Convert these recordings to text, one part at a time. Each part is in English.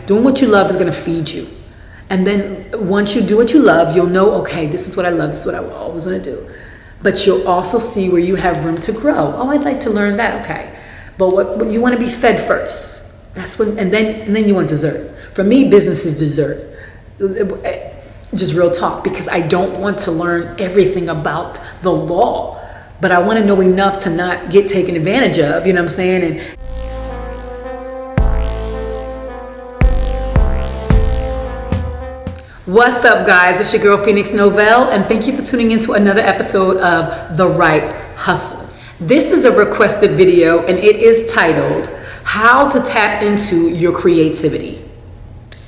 Doing what you love is going to feed you. And then once you do what you love, you'll know, okay, this is what I love. This is what I always want to do. But you'll also see where you have room to grow. Oh, I'd like to learn that. Okay. But what you want to be fed first. That's when, and then you want dessert. For me, business is dessert. Just real talk, because I don't want to learn everything about the law, but I want to know enough to not get taken advantage of, you know what I'm saying? And what's up, guys? It's your girl Phoenix Novell, and thank you for tuning into another episode of The Write Hustle. This is a requested video, and it is titled, How to Tap Into Your Creativity.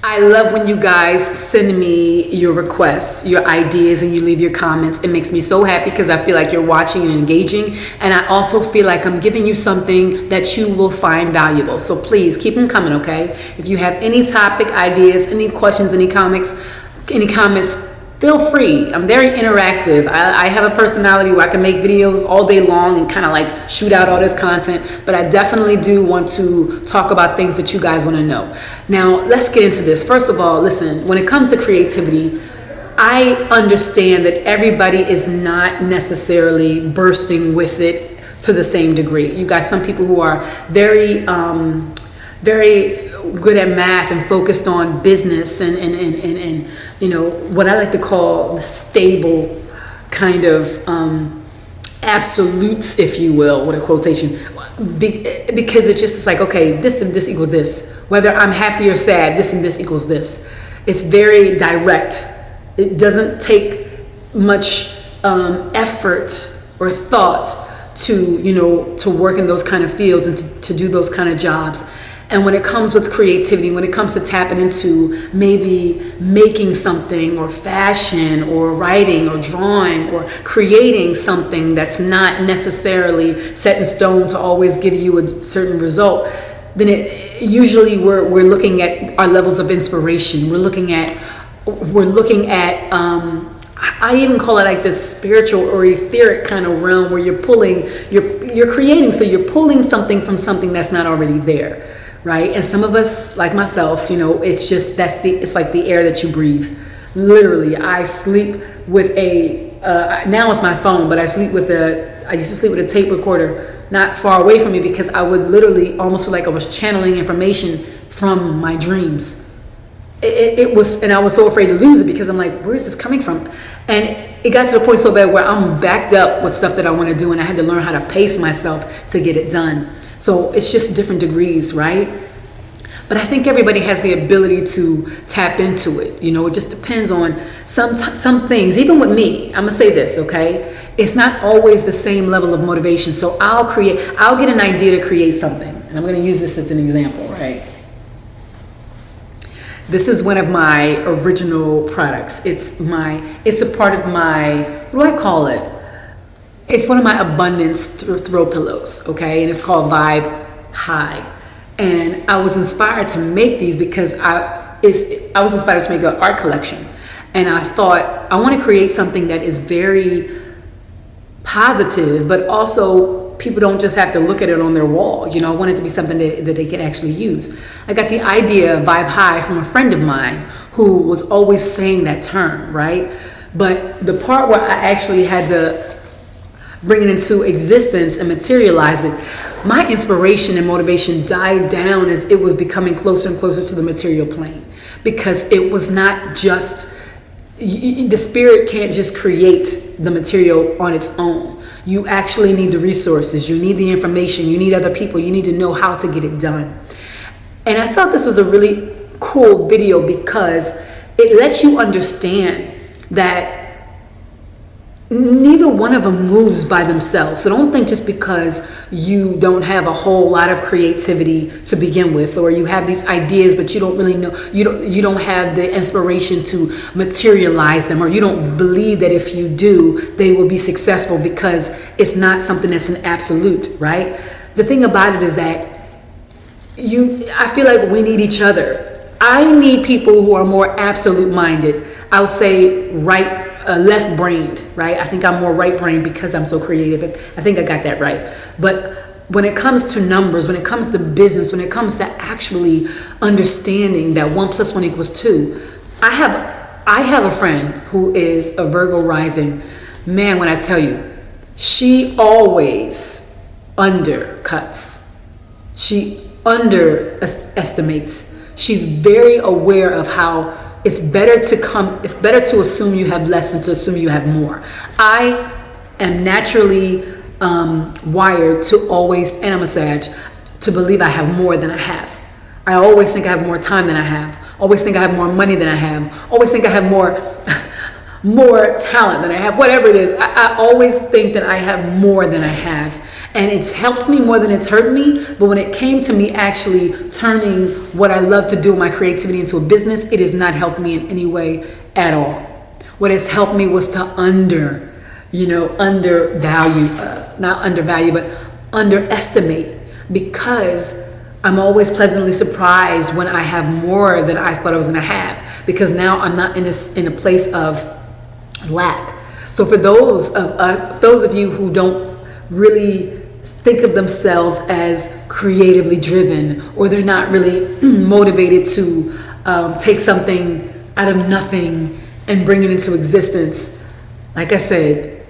I love when you guys send me your requests, your ideas, and you leave your comments. It makes me so happy because I feel like you're watching and engaging. And I also feel like I'm giving you something that you will find valuable. So please keep them coming, okay? If you have any topic ideas, any questions, any comments, feel free. I'm very interactive. I have a personality where I can make videos all day long and kind of like shoot out all this content, but I definitely do want to talk about things that you guys want to know. Now, let's get into this. First of all, listen, when it comes to creativity, I understand that everybody is not necessarily bursting with it to the same degree. You got some people who are very good at math and focused on business and you know what I like to call the stable kind of absolutes, if you will, with a quotation, because it's just like, okay, this and this equals this, whether I'm happy or sad, this and this equals this. It's very direct. It doesn't take much effort or thought to work in those kind of fields and to do those kind of jobs. And when it comes with creativity, when it comes to tapping into maybe making something or fashion or writing or drawing or creating something that's not necessarily set in stone to always give you a certain result, then usually we're looking at our levels of inspiration. We're looking at I even call it like this spiritual or etheric kind of realm where you're creating. So you're pulling something from something that's not already there. Right? And some of us, like myself, it's like the air that you breathe. Literally, I sleep with now it's my phone, but I used to sleep with a tape recorder not far away from me, because I would literally almost feel like I was channeling information from my dreams. And I was so afraid to lose it, because I'm like, where is this coming from? And it got to the point so bad where I'm backed up with stuff that I want to do, and I had to learn how to pace myself to get it done. So it's just different degrees, right? But I think everybody has the ability to tap into it. It just depends on some things. Even with me, I'm gonna say this, okay? It's not always the same level of motivation. So I'll get an idea to create something, and I'm gonna use this as an example, right? This is one of my original products. It's a part of my, what do I call it? It's one of my abundance throw pillows, okay? And it's called Vibe High. And I was inspired to make these because I was inspired to make an art collection. And I thought, I want to create something that is very positive, but also people don't just have to look at it on their wall. I want it to be something that they can actually use. I got the idea, Vibe High, from a friend of mine who was always saying that term, right? But the part where I actually had to bring it into existence and materialize it, my inspiration and motivation died down as it was becoming closer and closer to the material plane, because it was not just, the spirit can't just create the material on its own. You actually need the resources, you need the information, you need other people, you need to know how to get it done. And I thought this was a really cool video because it lets you understand that neither one of them moves by themselves. So don't think just because you don't have a whole lot of creativity to begin with, or you have these ideas but you don't really know, you don't have the inspiration to materialize them, or you don't believe that if you do they will be successful, because it's not something that's an absolute, right? The thing about it is that I feel like we need each other. I need people who are more absolute minded. I'll say left-brained, right? I think I'm more right-brained because I'm so creative. I think I got that right. But when it comes to numbers, when it comes to business, when it comes to actually understanding that 1 + 1 = 2, I have a friend who is a Virgo rising. Man, when I tell you, she always undercuts. She underestimates. She's very aware of how it's better to assume you have less than to assume you have more. I am naturally wired to always, and I'm a Sag, to believe I have more than I have. I always think I have more time than I have. Always think I have more money than I have. Always think I have more talent than I have. Whatever it is, I always think that I have more than I have. And it's helped me more than it's hurt me. But when it came to me actually turning what I love to do, my creativity, into a business, it has not helped me in any way at all. What has helped me was to underestimate, because I'm always pleasantly surprised when I have more than I thought I was going to have, because now I'm not in a place of lack. So for those of you who don't really think of themselves as creatively driven, or they're not really motivated to take something out of nothing and bring it into existence, like I said,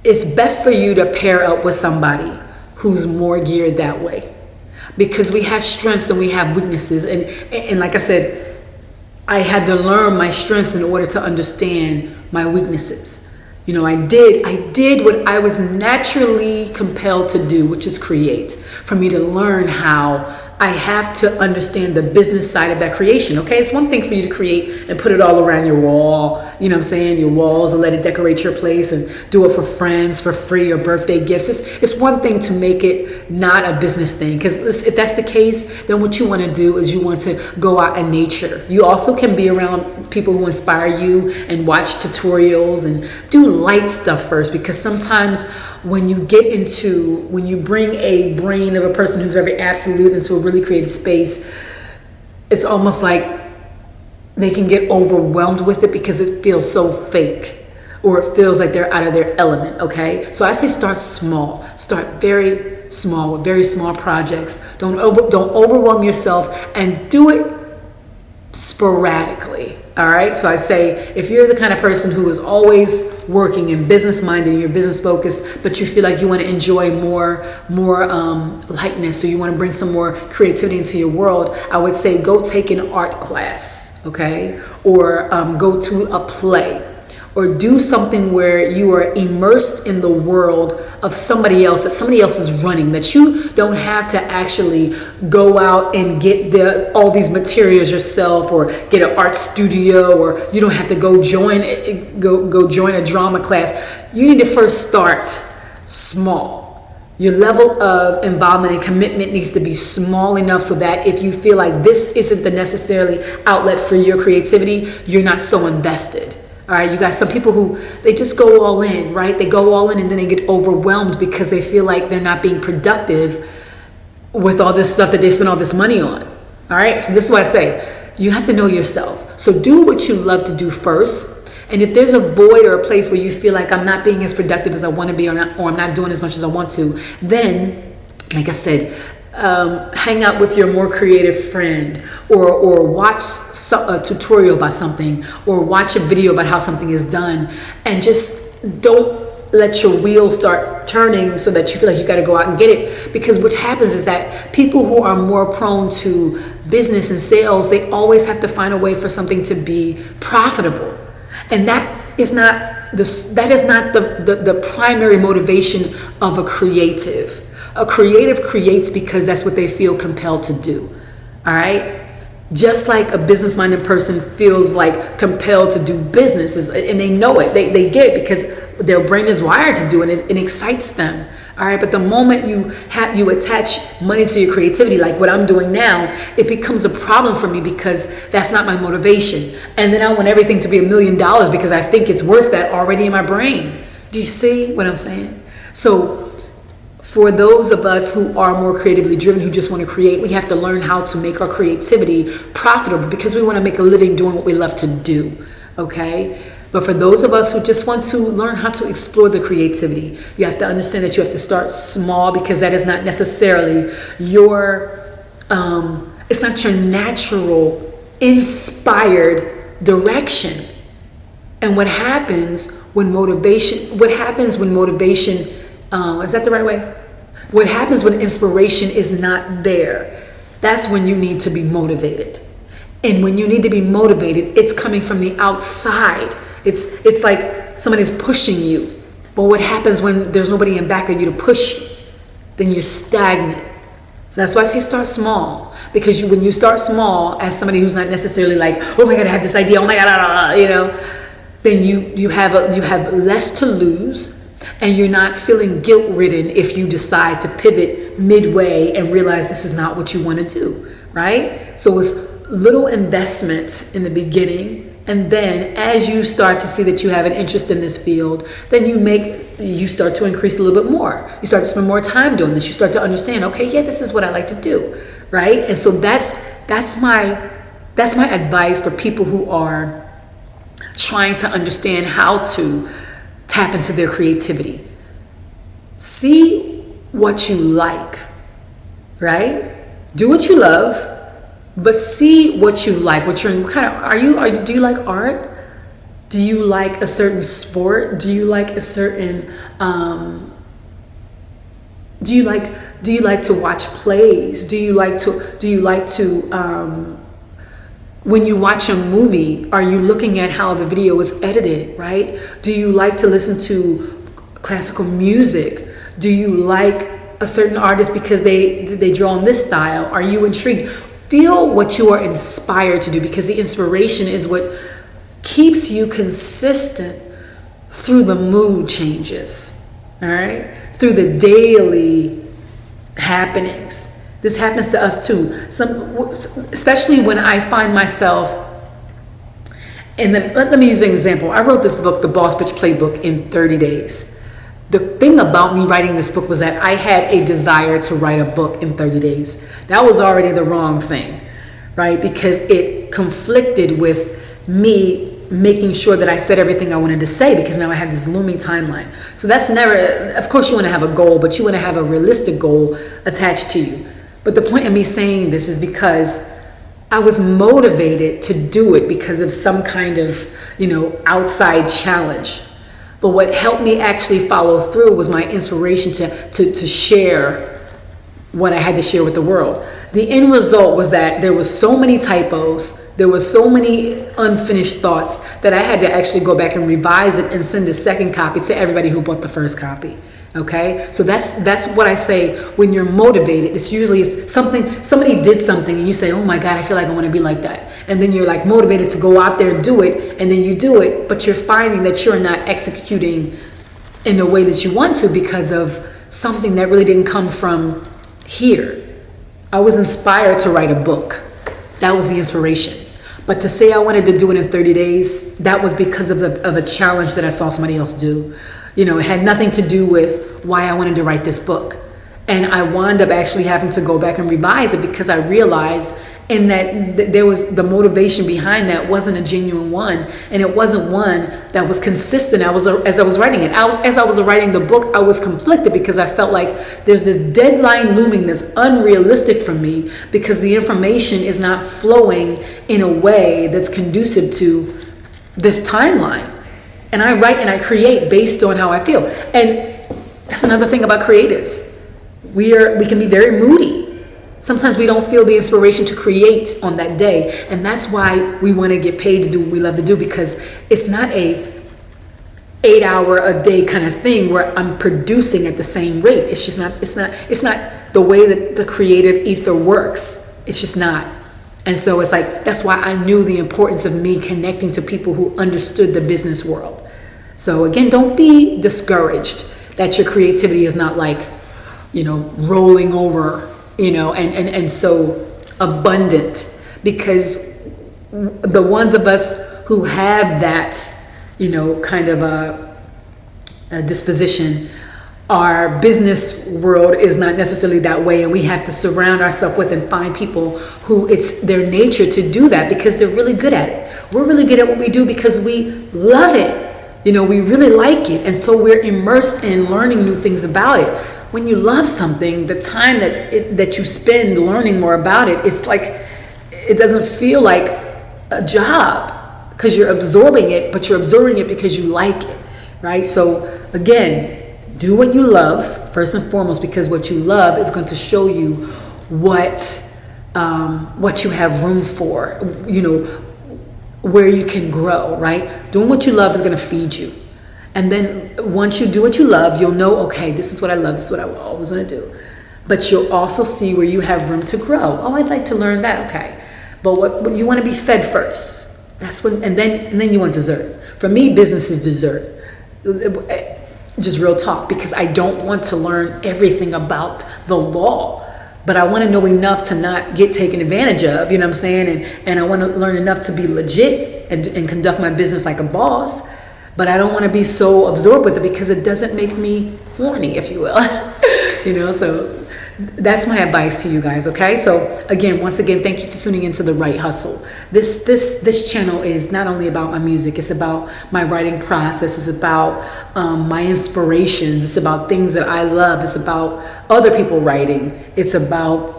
it's best for you to pair up with somebody who's more geared that way, because we have strengths and we have weaknesses, and like I said, I had to learn my strengths in order to understand my weaknesses. I did what I was naturally compelled to do, which is create. For me to learn how I have to understand the business side of that creation. Okay, it's one thing for you to create and put it all around your wall, your walls, and let it decorate your place and do it for friends for free or birthday gifts. It's one thing to make it not a business thing, because if that's the case, then what you want to do is you want to go out in nature. You also can be around people who inspire you and watch tutorials and do light stuff first, because sometimes when you bring a brain of a person who's very absolute into a really creative space, it's almost like they can get overwhelmed with it because it feels so fake, or it feels like they're out of their element. Okay, so I say start small. Start very small with very small projects. Don't overwhelm yourself, and do it sporadically. All right, so I say, if you're the kind of person who is always working and business minded and you're business focused, but you feel like you want to enjoy more lightness, or you want to bring some more creativity into your world, I would say go take an art class, okay, or go to a play, or do something where you are immersed in the world of somebody else, that somebody else is running, that you don't have to actually go out and get all these materials yourself, or get an art studio, or you don't have to go join a drama class. You need to first start small. Your level of involvement and commitment needs to be small enough so that if you feel like this isn't the necessarily outlet for your creativity, you're not so invested. All right, you got some people who they just go all in, right? They go all in and then they get overwhelmed because they feel like they're not being productive with all this stuff that they spend all this money on. All right, so this is what I say. You have to know yourself. So do what you love to do first. And if there's a void or a place where you feel like I'm not being as productive as I want to be, or I'm not doing as much as I want to, then, like I said, hang out with your more creative friend, or watch a tutorial about something, or watch a video about how something is done, and just don't let your wheels start turning so that you feel like you got to go out and get it. Because what happens is that people who are more prone to business and sales, they always have to find a way for something to be profitable, and that is not the primary motivation of a creative. A creative creates because that's what they feel compelled to do. All right? Just like a business-minded person feels like compelled to do business, and they know it. They get it because their brain is wired to do it. It excites them. All right? But the moment you attach money to your creativity, like what I'm doing now, it becomes a problem for me because that's not my motivation. And then I want everything to be $1 million because I think it's worth that already in my brain. Do you see what I'm saying? So for those of us who are more creatively driven, who just want to create, we have to learn how to make our creativity profitable, because we want to make a living doing what we love to do, okay? But for those of us who just want to learn how to explore the creativity, you have to understand that you have to start small, because that is not necessarily it's not your natural, inspired direction. And what happens when motivation, is that the right way? What happens when inspiration is not there? That's when you need to be motivated. And when you need to be motivated, it's coming from the outside. It's like somebody's pushing you. But what happens when there's nobody in back of you to push you? Then you're stagnant. So that's why I say start small. Because when you start small, as somebody who's not necessarily like, oh my God, I have this idea, oh my God, then you have less to lose, and you're not feeling guilt-ridden if you decide to pivot midway and realize this is not what you want to do, right? So it's little investment in the beginning, and then as you start to see that you have an interest in this field, then you start to increase a little bit more. You start to spend more time doing this. You start to understand, okay, yeah, this is what I like to do, right? And so that's my advice for people who are trying to understand how to tap into their creativity. See what you like, right? Do what you love, but see what you like. What you're kind of do you like art? Do you like a certain sport? Do you like a certain do you like to watch plays? Do you like to when you watch a movie, are you looking at how the video is edited, right? Do you like to listen to classical music? Do you like a certain artist because they draw in this style? Are you intrigued? Feel what you are inspired to do, because the inspiration is what keeps you consistent through the mood changes, all right? Through the daily happenings. This happens to us too. Especially when I find myself let me use an example. I wrote this book, The Boss Bitch Playbook, in 30 days. The thing about me writing this book was that I had a desire to write a book in 30 days. That was already the wrong thing, right? Because it conflicted with me making sure that I said everything I wanted to say, because now I had this looming timeline. So that's never, of course you want to have a goal, but you want to have a realistic goal attached to you. But the point of me saying this is because I was motivated to do it because of some kind of, outside challenge. But what helped me actually follow through was my inspiration to share what I had to share with the world. The end result was that there was so many typos, there were so many unfinished thoughts that I had to actually go back and revise it and send a second copy to everybody who bought the first copy. Okay, so that's what I say when you're motivated. It's usually somebody did something and you say, oh my God, I feel like I want to be like that. And then you're like motivated to go out there and do it. And then you do it, but you're finding that you're not executing in the way that you want to because of something that really didn't come from here. I was inspired to write a book. That was the inspiration. But to say I wanted to do it in 30 days, that was because of a challenge that I saw somebody else do. It had nothing to do with why I wanted to write this book. And I wound up actually having to go back and revise it because I realized that there was the motivation behind that wasn't a genuine one. And it wasn't one that was consistent. As I was writing it, as I was writing the book, I was conflicted because I felt like there's this deadline looming that's unrealistic for me because the information is not flowing in a way that's conducive to this timeline. And I write and I create based on how I feel. And that's another thing about creatives. We can be very moody. Sometimes we don't feel the inspiration to create on that day. And that's why we want to get paid to do what we love to do, because it's not a 8-hour a day kind of thing where I'm producing at the same rate. It's not the way that the creative ether works. It's just not. And so it's like, that's why I knew the importance of me connecting to people who understood the business world. So again, don't be discouraged that your creativity is not like, rolling over, and so abundant, because the ones of us who have that, kind of a disposition, our business world is not necessarily that way, and we have to surround ourselves with and find people who it's their nature to do that because they're really good at it. We're really good at what we do because we love it. You know, we really like it, and so we're immersed in learning new things about it. When you love something, the time that you spend learning more about it, it's like it doesn't feel like a job because you're absorbing it, but you're absorbing it because you like it, right? So again, do what you love first and foremost, because what you love is going to show you what you have room for, you know, where you can grow, right? Doing what you love is going to feed you. And then once you do what you love, you'll know, okay, this is what I love. This is what I always want to do. But you'll also see where you have room to grow. Oh, I'd like to learn that. Okay. But what you want to be fed first. That's when, and then you want dessert. For me, business is dessert. Just real talk, because I don't want to learn everything about the law. But I want to know enough to not get taken advantage of, you know what I'm saying? And I want to learn enough to be legit and conduct my business like a boss. But I don't want to be so absorbed with it because it doesn't make me horny, if you will. You know, so that's my advice to you guys, okay? So again, once again, thank you for tuning into the Write Hustle. This channel is not only about my music, it's about my writing process, it's about my inspirations, it's about things that I love, it's about other people writing, it's about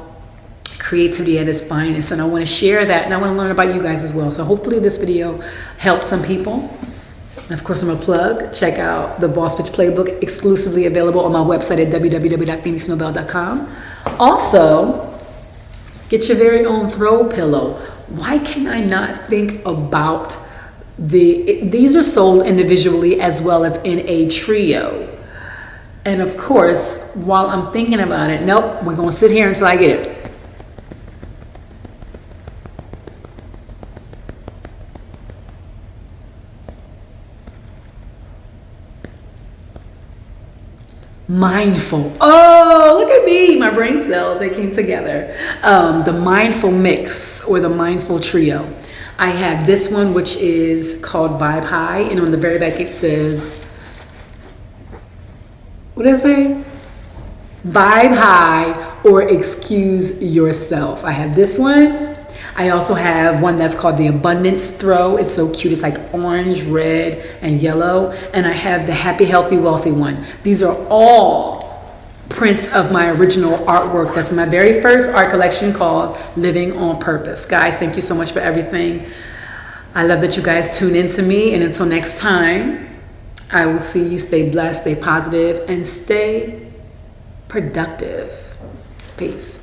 creativity at its finest, and I want to share that, and I want to learn about you guys as well. So hopefully this video helped some people. And of course, I'm a plug. Check out the Boss Bitch Playbook, exclusively available on my website at www.phoenixnobel.com. Also, get your very own throw pillow. Why can I not think about these are sold individually as well as in a trio. And of course, while I'm thinking about it, nope, we're going to sit here until I get it. Mindful. Oh, look at me. My brain cells, they came together. The mindful mix or the mindful trio. I have this one, which is called Vibe High. And on the very back, it says, what does it say? Vibe High or Excuse Yourself. I have this one. I also have one that's called the Abundance Throw. It's so cute. It's like orange, red, and yellow. And I have the Happy, Healthy, Wealthy one. These are all prints of my original artwork. That's my very first art collection called Living on Purpose. Guys, thank you so much for everything. I love that you guys tune in to me. And until next time, I will see you. Stay blessed, stay positive, and stay productive. Peace.